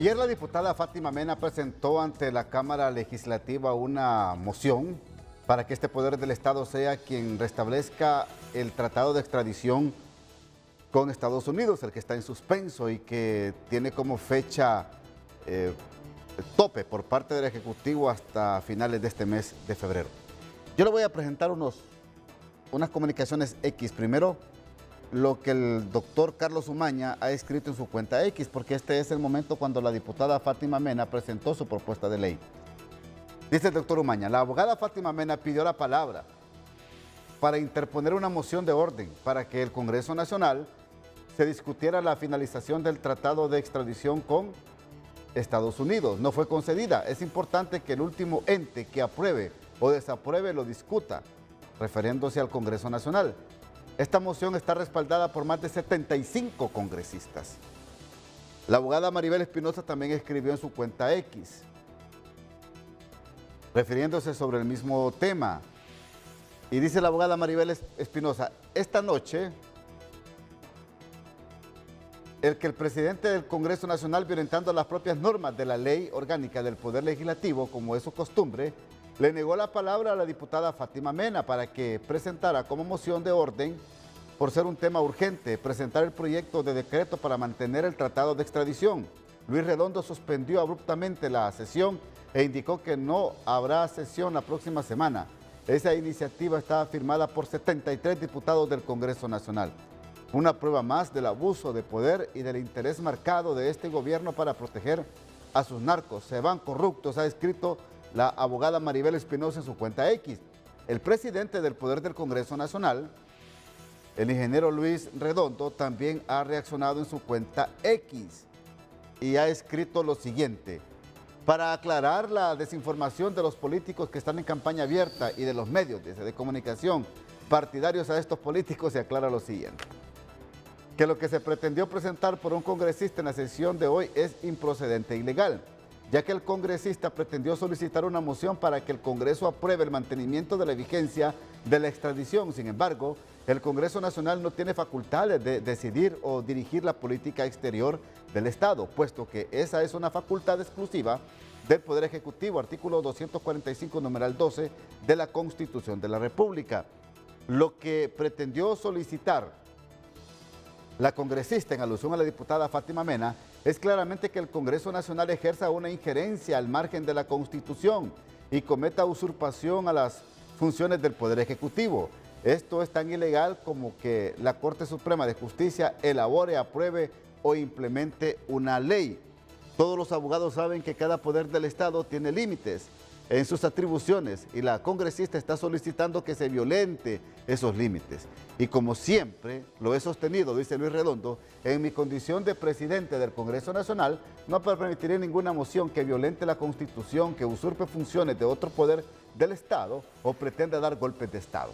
Ayer la diputada Fátima Mena presentó ante la Cámara Legislativa una moción para que este poder del Estado sea quien restablezca el tratado de extradición con Estados Unidos, el que está en suspenso y que tiene como fecha tope por parte del Ejecutivo hasta finales de este mes de febrero. Yo le voy a presentar unas comunicaciones X. Primero, lo que el doctor Carlos Umaña ha escrito en su cuenta X, porque este es el momento cuando la diputada Fátima Mena presentó su propuesta de ley. Dice el doctor Umaña: la abogada Fátima Mena pidió la palabra para interponer una moción de orden para que el Congreso Nacional se discutiera la finalización del tratado de extradición con Estados Unidos. No fue concedida. Es importante que el último ente que apruebe o desapruebe lo discuta, refiriéndose al Congreso Nacional. Esta moción está respaldada por más de 75 congresistas. La abogada Maribel Espinosa también escribió en su cuenta X, refiriéndose sobre el mismo tema. Y dice la abogada Maribel Espinosa: esta noche, el que el presidente del Congreso Nacional, violentando las propias normas de la Ley Orgánica del Poder Legislativo, como es su costumbre, le negó la palabra a la diputada Fátima Mena para que presentara como moción de orden, por ser un tema urgente, presentar el proyecto de decreto para mantener el tratado de extradición. Luis Redondo suspendió abruptamente la sesión e indicó que no habrá sesión la próxima semana. Esa iniciativa está firmada por 73 diputados del Congreso Nacional. Una prueba más del abuso de poder y del interés marcado de este gobierno para proteger a sus narcos. Se van corruptos, ha escrito la abogada Maribel Espinosa en su cuenta X. El presidente del Poder del Congreso Nacional, el ingeniero Luis Redondo, también ha reaccionado en su cuenta X y ha escrito lo siguiente: para aclarar la desinformación de los políticos que están en campaña abierta y de los medios de comunicación partidarios a estos políticos, se aclara lo siguiente: que lo que se pretendió presentar por un congresista en la sesión de hoy es improcedente e ilegal, ya que el congresista pretendió solicitar una moción para que el Congreso apruebe el mantenimiento de la vigencia de la extradición. Sin embargo, el Congreso Nacional no tiene facultades de decidir o dirigir la política exterior del Estado, puesto que esa es una facultad exclusiva del Poder Ejecutivo, artículo 245, numeral 12 de la Constitución de la República. Lo que pretendió solicitar la congresista, en alusión a la diputada Fátima Mena, es claramente que el Congreso Nacional ejerza una injerencia al margen de la Constitución y cometa usurpación a las funciones del Poder Ejecutivo. Esto es tan ilegal como que la Corte Suprema de Justicia elabore, apruebe o implemente una ley. Todos los abogados saben que cada poder del Estado tiene límites en sus atribuciones y la congresista está solicitando que se violente esos límites. Y como siempre lo he sostenido, dice Luis Redondo, en mi condición de presidente del Congreso Nacional, no permitiré ninguna moción que violente la Constitución, que usurpe funciones de otro poder del Estado o pretenda dar golpes de Estado.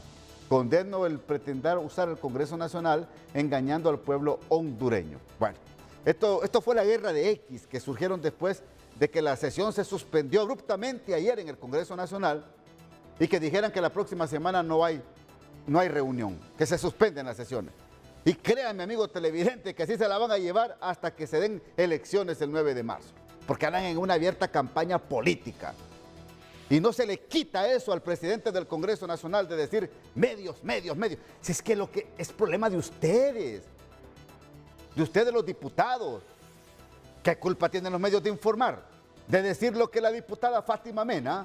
Condeno el pretender usar el Congreso Nacional engañando al pueblo hondureño. Bueno, esto fue la guerra de X que surgieron después de que la sesión se suspendió abruptamente ayer en el Congreso Nacional y que dijeran que la próxima semana no hay reunión, que se suspenden las sesiones. Y créanme, amigo televidente, que así se la van a llevar hasta que se den elecciones el 9 de marzo, porque andan en una abierta campaña política. Y no se le quita eso al presidente del Congreso Nacional de decir medios. Si es que lo que es problema de ustedes los diputados. ¿Qué culpa tienen los medios de informar? De decir lo que la diputada Fátima Mena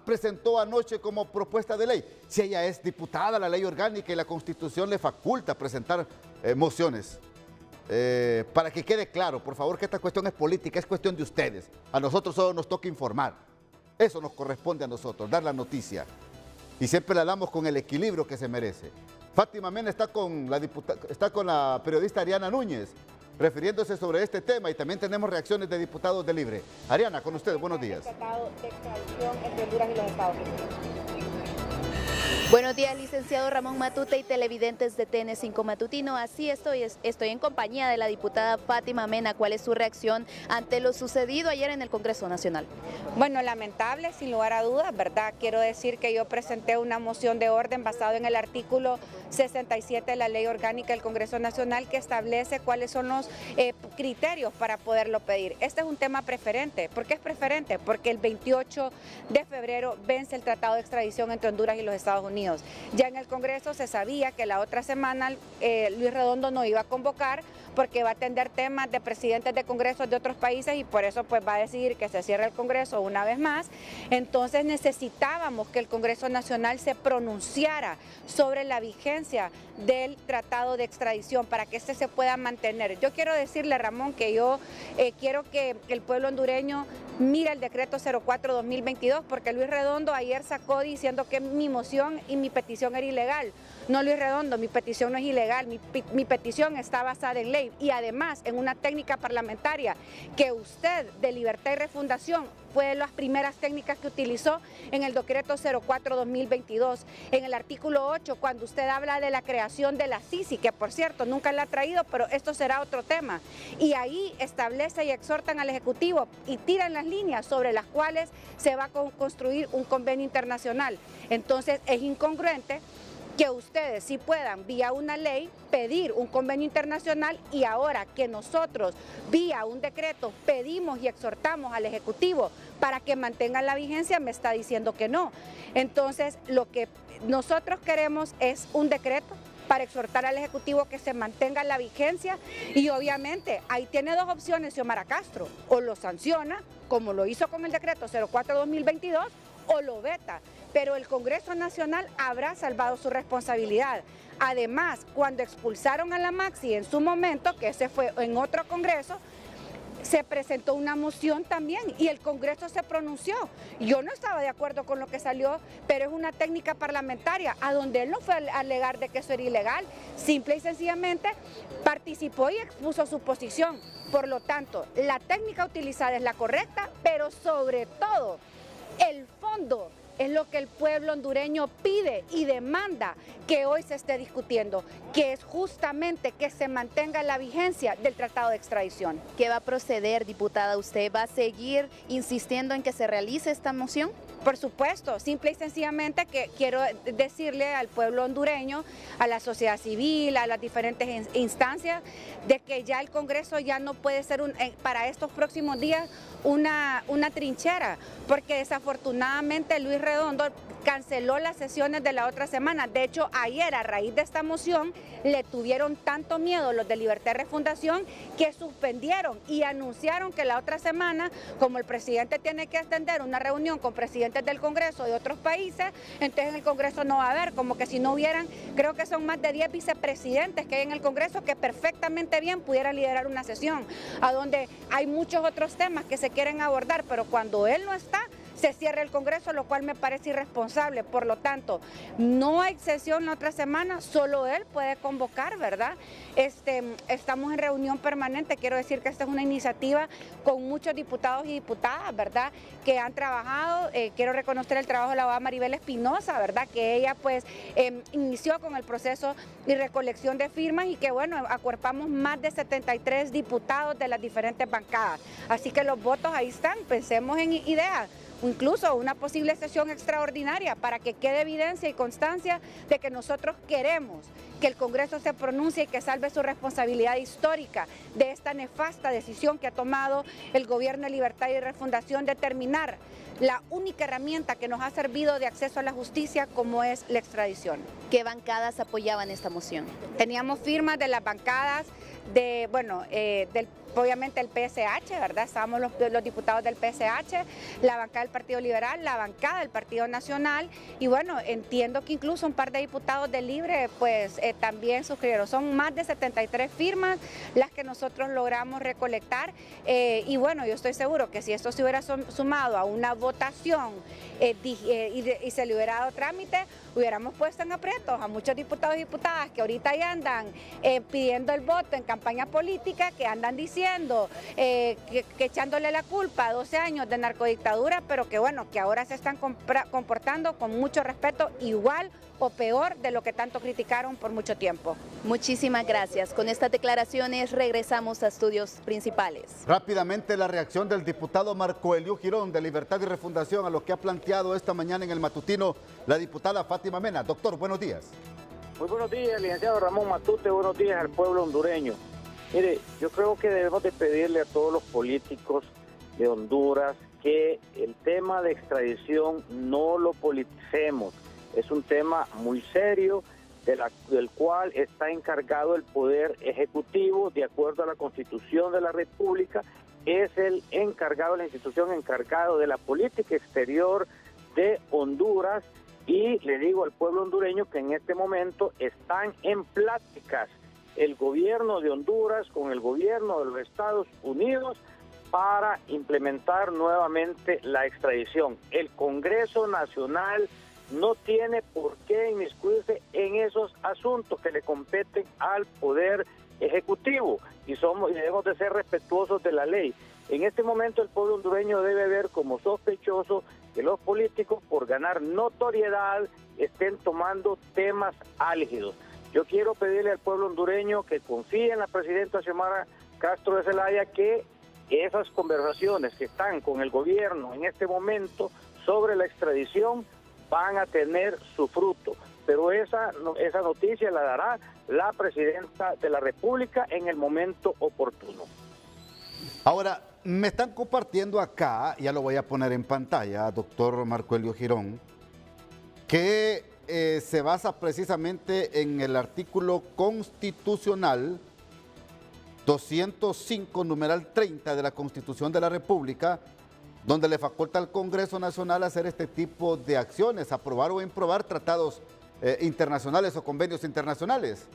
presentó anoche como propuesta de ley. Si ella es diputada, la ley orgánica y la Constitución le faculta presentar mociones. Para que quede claro, por favor, que esta cuestión es política, es cuestión de ustedes. A nosotros solo nos toca informar. Eso nos corresponde a nosotros, dar la noticia. Y siempre la damos con el equilibrio que se merece. Fátima Mena está con la periodista Ariana Núñez, refiriéndose sobre este tema, y también tenemos reacciones de diputados de Libre. Ariana, con usted, buenos días. El tratado de extradición entre Honduras y los Estados Unidos. Buenos días, licenciado Ramón Matute y televidentes de TN5 Matutino. Así estoy en compañía de la diputada Fátima Mena. ¿Cuál es su reacción ante lo sucedido ayer en el Congreso Nacional? Bueno, lamentable, sin lugar a dudas, ¿verdad? Quiero decir que yo presenté una moción de orden basado en el artículo 67 de la Ley Orgánica del Congreso Nacional que establece cuáles son los criterios para poderlo pedir. Este es un tema preferente. ¿Por qué es preferente? Porque el 28 de febrero vence el Tratado de Extradición entre Honduras y los Estados Unidos. Ya en el Congreso se sabía que la otra semana Luis Redondo no iba a convocar porque va a atender temas de presidentes de congresos de otros países y por eso pues va a decidir que se cierre el Congreso una vez más. Entonces necesitábamos que el Congreso Nacional se pronunciara sobre la vigencia del Tratado de Extradición para que este se pueda mantener. Yo quiero decirle, Ramón, que yo quiero que el pueblo hondureño mire el decreto 04-2022 porque Luis Redondo ayer sacó diciendo que mi moción y mi petición era ilegal. No, Luis Redondo, mi petición no es ilegal, mi petición está basada en ley y además en una técnica parlamentaria que usted de Libertad y Refundación fue de las primeras técnicas que utilizó en el decreto 04-2022, en el artículo 8, cuando usted habla de la creación de la CICI, que por cierto nunca la ha traído, pero esto será otro tema, y ahí establece y exhortan al Ejecutivo y tiran las líneas sobre las cuales se va a construir un convenio internacional. Entonces es incongruente que ustedes sí puedan vía una ley pedir un convenio internacional y ahora que nosotros vía un decreto pedimos y exhortamos al Ejecutivo para que mantengan la vigencia, me está diciendo que no. Entonces lo que nosotros queremos es un decreto para exhortar al Ejecutivo que se mantenga la vigencia y obviamente ahí tiene dos opciones Xiomara Castro, o lo sanciona como lo hizo con el decreto 04-2022 o lo veta, pero el Congreso Nacional habrá salvado su responsabilidad. Además, cuando expulsaron a la Maxi en su momento, que ese fue en otro Congreso, se presentó una moción también y el Congreso se pronunció. Yo no estaba de acuerdo con lo que salió, pero es una técnica parlamentaria, a donde él no fue a alegar de que eso era ilegal, simple y sencillamente participó y expuso su posición. Por lo tanto, la técnica utilizada es la correcta, pero sobre todo, el fondo es lo que el pueblo hondureño pide y demanda que hoy se esté discutiendo, que es justamente que se mantenga la vigencia del Tratado de Extradición. ¿Qué va a proceder, diputada? ¿Usted va a seguir insistiendo en que se realice esta moción? Por supuesto, simple y sencillamente que quiero decirle al pueblo hondureño, a la sociedad civil, a las diferentes instancias, de que ya el Congreso ya no puede ser para estos próximos días una trinchera, porque desafortunadamente Luis Redondo canceló las sesiones de la otra semana. De hecho, ayer a raíz de esta moción le tuvieron tanto miedo los de Libertad y Refundación que suspendieron y anunciaron que la otra semana, como el presidente tiene que atender una reunión con presidentes del Congreso de otros países, entonces en el Congreso no va a haber, como que si no hubieran, creo que son más de 10 vicepresidentes que hay en el Congreso que perfectamente bien pudieran liderar una sesión, a donde hay muchos otros temas que se quieren abordar, pero cuando él no está, se cierra el Congreso, lo cual me parece irresponsable. Por lo tanto, no hay sesión la otra semana, solo él puede convocar, ¿verdad? Estamos en reunión permanente, quiero decir que esta es una iniciativa con muchos diputados y diputadas, ¿verdad? Que han trabajado, quiero reconocer el trabajo de la abogada Maribel Espinosa, ¿verdad? Que ella pues inició con el proceso de recolección de firmas y que bueno, acuerpamos más de 73 diputados de las diferentes bancadas. Así que los votos ahí están, pensemos en ideas. Incluso una posible sesión extraordinaria para que quede evidencia y constancia de que nosotros queremos que el Congreso se pronuncie y que salve su responsabilidad histórica de esta nefasta decisión que ha tomado el Gobierno de Libertad y Refundación de terminar la única herramienta que nos ha servido de acceso a la justicia como es la extradición. ¿Qué bancadas apoyaban esta moción? Teníamos firmas de las bancadas de, bueno, obviamente el PSH, ¿verdad? Estábamos los diputados del PSH, la bancada del Partido Liberal, la bancada del Partido Nacional y bueno, entiendo que incluso un par de diputados del Libre pues también suscribieron. Son más de 73 firmas las que nosotros logramos recolectar y bueno, yo estoy seguro que si esto se hubiera sumado a una votación y se le hubiera dado trámite, hubiéramos puesto en aprietos a muchos diputados y diputadas que ahorita ya andan pidiendo el voto en campaña política, que andan diciendo diciendo, que echándole la culpa a 12 años de narcodictadura, pero que bueno, que ahora se están comportando con mucho respeto, igual o peor de lo que tanto criticaron por mucho tiempo. Muchísimas gracias. Con estas declaraciones regresamos a estudios principales. Rápidamente la reacción del diputado Marco Eliú Girón de Libertad y Refundación a lo que ha planteado esta mañana en el matutino la diputada Fátima Mena. Doctor, buenos días. Muy buenos días, licenciado Ramón Matute, buenos días al pueblo hondureño. Mire, yo creo que debemos de pedirle a todos los políticos de Honduras que el tema de extradición no lo politicemos. Es un tema muy serio del cual está encargado el Poder Ejecutivo, de acuerdo a la Constitución de la República, es el encargado, la institución encargada de la política exterior de Honduras, y le digo al pueblo hondureño que en este momento están en pláticas el gobierno de Honduras con el gobierno de los Estados Unidos para implementar nuevamente la extradición. El Congreso Nacional no tiene por qué inmiscuirse en esos asuntos que le competen al Poder Ejecutivo y debemos de ser respetuosos de la ley. En este momento el pueblo hondureño debe ver como sospechoso que los políticos, por ganar notoriedad, estén tomando temas álgidos. Yo quiero pedirle al pueblo hondureño que confíe en la presidenta Xiomara Castro de Zelaya, que esas conversaciones que están con el gobierno en este momento sobre la extradición van a tener su fruto, pero esa noticia la dará la presidenta de la República en el momento oportuno. Ahora, me están compartiendo acá, ya lo voy a poner en pantalla, doctor Marco Eliú Girón, que se basa precisamente en el artículo constitucional 205, numeral 30 de la Constitución de la República, donde le faculta al Congreso Nacional hacer este tipo de acciones, aprobar o improbar tratados internacionales o convenios internacionales.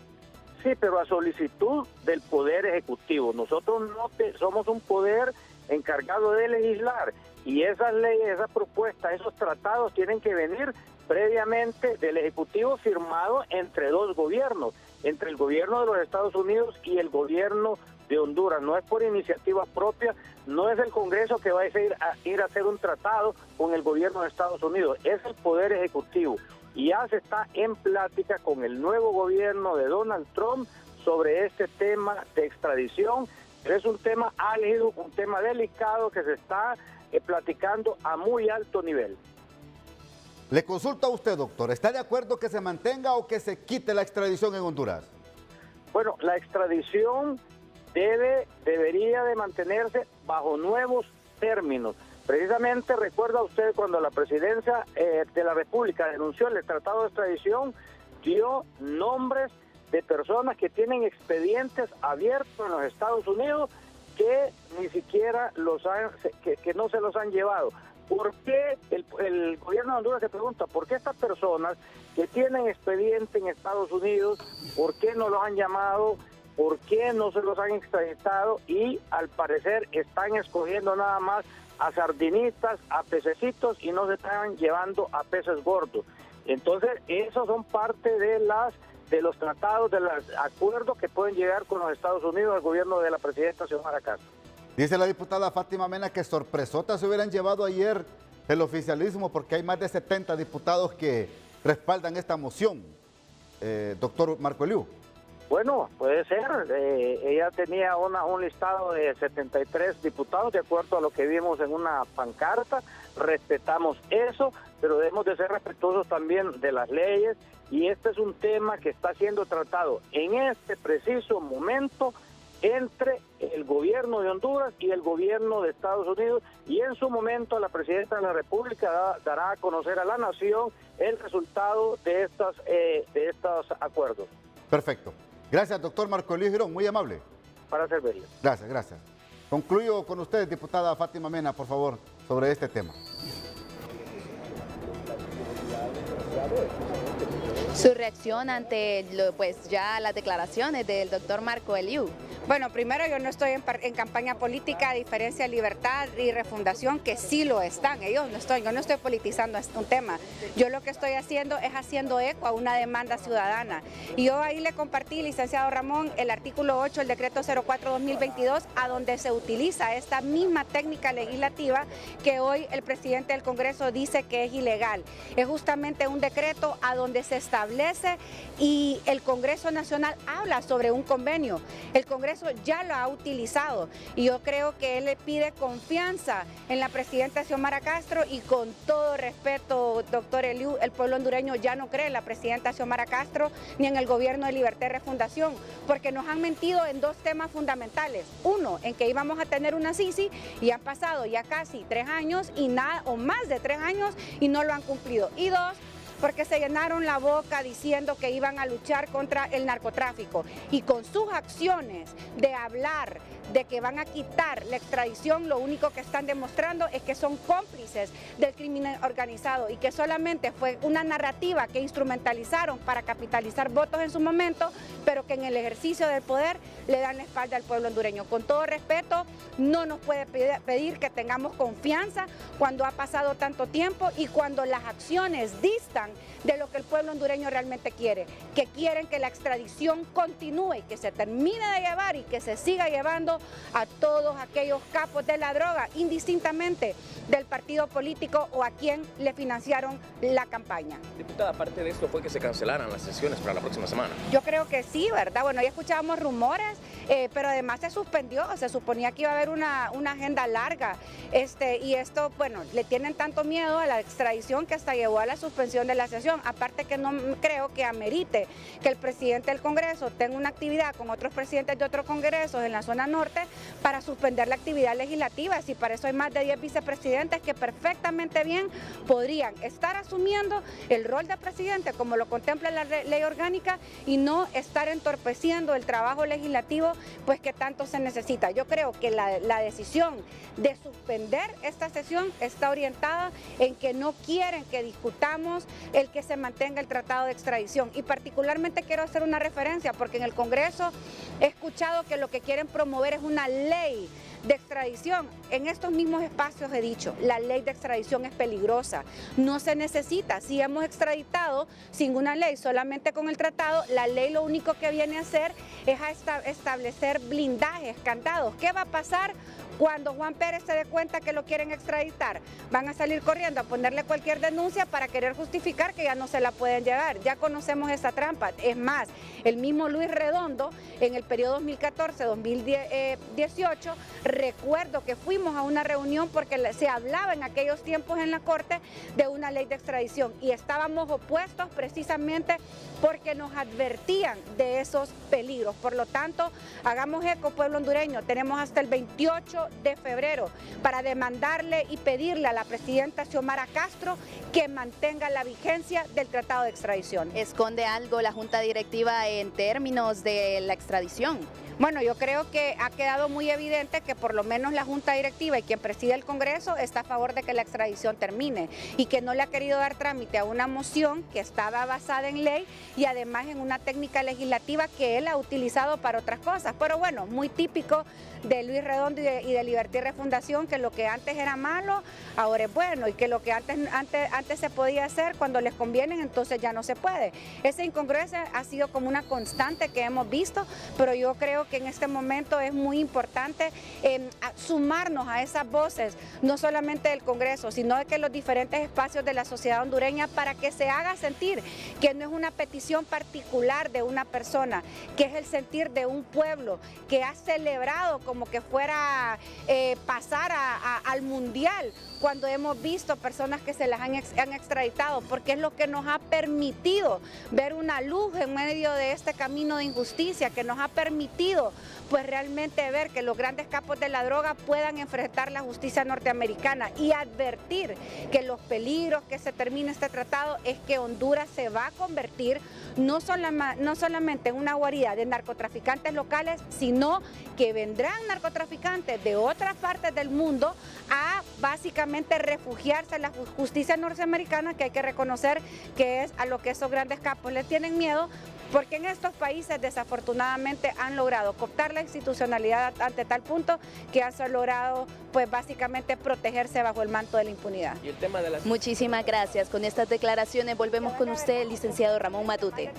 Sí, pero a solicitud del Poder Ejecutivo. Nosotros somos un poder encargado de legislar, y esas leyes, esas propuestas, esos tratados tienen que venir previamente del Ejecutivo, firmado entre dos gobiernos, entre el gobierno de los Estados Unidos y el gobierno de Honduras. No es por iniciativa propia, no es el Congreso que va a ir a hacer un tratado con el gobierno de Estados Unidos, es el Poder Ejecutivo. Y ya se está en plática con el nuevo gobierno de Donald Trump sobre este tema de extradición. Pero es un tema álgido, un tema delicado que se está platicando a muy alto nivel. Le consulto a usted, doctor, ¿está de acuerdo que se mantenga o que se quite la extradición en Honduras? Bueno, la extradición debería de mantenerse bajo nuevos términos. Precisamente recuerda usted cuando la presidencia de la República denunció el tratado de extradición, dio nombres de personas que tienen expedientes abiertos en los Estados Unidos que ni siquiera que no se los han llevado. ¿Por qué el gobierno de Honduras se pregunta por qué estas personas que tienen expediente en Estados Unidos, por qué no los han llamado, por qué no se los han extraditado? Y al parecer están escogiendo nada más a sardinitas, a pececitos, y no se están llevando a peces gordos. Entonces, esos son parte de los tratados, de los acuerdos que pueden llegar con los Estados Unidos al gobierno de la presidenta Xiomara Castro. Dice la diputada Fátima Mena que sorpresotas se hubieran llevado ayer el oficialismo porque hay más de 70 diputados que respaldan esta moción. Doctor Marco Eliú. Bueno, puede ser. Ella tenía un listado de 73 diputados, de acuerdo a lo que vimos en una pancarta. Respetamos eso, pero debemos de ser respetuosos también de las leyes. Y este es un tema que está siendo tratado en este preciso momento entre el gobierno de Honduras y el gobierno de Estados Unidos, y en su momento la presidenta de la República dará a conocer a la nación el resultado de estos acuerdos. Perfecto. Gracias, doctor Marco Eliú Girón, muy amable. Para servirle. Gracias, gracias. Concluyo con usted, diputada Fátima Mena, por favor, sobre este tema. Su reacción ante pues ya las declaraciones del doctor Marco Eliú. Bueno, primero yo no estoy en campaña política, a diferencia de Libertad y Refundación, que sí lo están. Yo no estoy politizando un tema. Yo lo que estoy haciendo es haciendo eco a una demanda ciudadana. Y yo ahí le compartí, licenciado Ramón, el artículo 8 del decreto 04-2022, a donde se utiliza esta misma técnica legislativa que hoy el presidente del Congreso dice que es ilegal. Es justamente un decreto a donde se establece y el Congreso Nacional habla sobre un convenio. El Congreso ya lo ha utilizado y yo creo que él le pide confianza en la presidenta Xiomara Castro y con todo respeto, doctor Eliú, el pueblo hondureño ya no cree en la presidenta Xiomara Castro ni en el gobierno de Libertad y Refundación, porque nos han mentido en dos temas fundamentales. Uno, en que íbamos a tener una CICI y han pasado ya casi 3 años y nada, o más de 3 años y no lo han cumplido. Y dos, porque se llenaron la boca diciendo que iban a luchar contra el narcotráfico y con sus acciones de hablar de que van a quitar la extradición, lo único que están demostrando es que son cómplices del crimen organizado y que solamente fue una narrativa que instrumentalizaron para capitalizar votos en su momento, pero que en el ejercicio del poder le dan la espalda al pueblo hondureño. Con todo respeto, no nos puede pedir que tengamos confianza cuando ha pasado tanto tiempo y cuando las acciones distan de lo que el pueblo hondureño realmente quiere, que quieren que la extradición continúe, que se termine de llevar y que se siga llevando a todos aquellos capos de la droga, indistintamente del partido político o a quien le financiaron la campaña. Diputada, aparte de esto, ¿fue que se cancelaran las sesiones para la próxima semana? Yo creo que sí, ¿verdad? Bueno, ya escuchábamos rumores, pero además se suspendió, se suponía que iba a haber una agenda larga, y esto, bueno, le tienen tanto miedo a la extradición que hasta llevó a la suspensión de la sesión, aparte que no creo que amerite que el presidente del Congreso tenga una actividad con otros presidentes de otros congresos en la zona norte para suspender la actividad legislativa, si para eso hay más de 10 vicepresidentes que perfectamente bien podrían estar asumiendo el rol de presidente como lo contempla la ley orgánica y no estar entorpeciendo el trabajo legislativo pues que tanto se necesita. Yo creo que la decisión de suspender esta sesión está orientada en que no quieren que discutamos el que se mantenga el tratado de extradición y particularmente quiero hacer una referencia porque en el Congreso he escuchado que lo que quieren promover es una ley de extradición. En estos mismos espacios he dicho, la ley de extradición es peligrosa, no se necesita. Si hemos extraditado sin una ley, solamente con el tratado, la ley lo único que viene a hacer es a establecer blindajes, candados. ¿Qué va a pasar cuando Juan Pérez se dé cuenta que lo quieren extraditar? Van a salir corriendo a ponerle cualquier denuncia para querer justificar que ya no se la pueden llevar. Ya conocemos esa trampa. Es el mismo Luis Redondo, en el periodo 2014-2018, recuerdo que fuimos a una reunión porque se hablaba en aquellos tiempos en la Corte de una ley de extradición y estábamos opuestos precisamente porque nos advertían de esos peligros. Por lo tanto, hagamos eco, pueblo hondureño, tenemos hasta el 28 de febrero para demandarle y pedirle a la presidenta Xiomara Castro que mantenga la vigencia del tratado de extradición. ¿Esconde algo la Junta Directiva en términos de la extradición? Bueno, yo creo que ha quedado muy evidente que por lo menos la Junta Directiva y quien preside el Congreso está a favor de que la extradición termine y que no le ha querido dar trámite a una moción que estaba basada en ley y además en una técnica legislativa que él ha utilizado para otras cosas. Pero bueno, muy típico de Luis Redondo y de Libertad y Refundación, que lo que antes era malo, ahora es bueno y que lo que antes se podía hacer cuando les conviene, entonces ya no se puede. Esa incongruencia ha sido como una constante que hemos visto, pero yo creo que en este momento es muy importante sumarnos a esas voces, no solamente del Congreso, sino de que los diferentes espacios de la sociedad hondureña para que se haga sentir que no es una petición particular de una persona, que es el sentir de un pueblo que ha celebrado como que fuera pasar al mundial cuando hemos visto personas que se las han extraditado, porque es lo que nos ha permitido ver una luz en medio de este camino de injusticia, que nos ha permitido podido pues realmente ver que los grandes capos de la droga puedan enfrentar la justicia norteamericana y advertir que los peligros que se termine este tratado es que Honduras se va a convertir no solamente en una guarida de narcotraficantes locales, sino que vendrán narcotraficantes de otras partes del mundo a básicamente refugiarse en la justicia norteamericana, que hay que reconocer que es a lo que esos grandes capos les tienen miedo, porque en estos países desafortunadamente han logrado cooptar la institucionalidad ante tal punto que han logrado pues básicamente protegerse bajo el manto de la impunidad. Y el tema de Muchísimas gracias. Con estas declaraciones volvemos con usted, el licenciado Ramón Matute.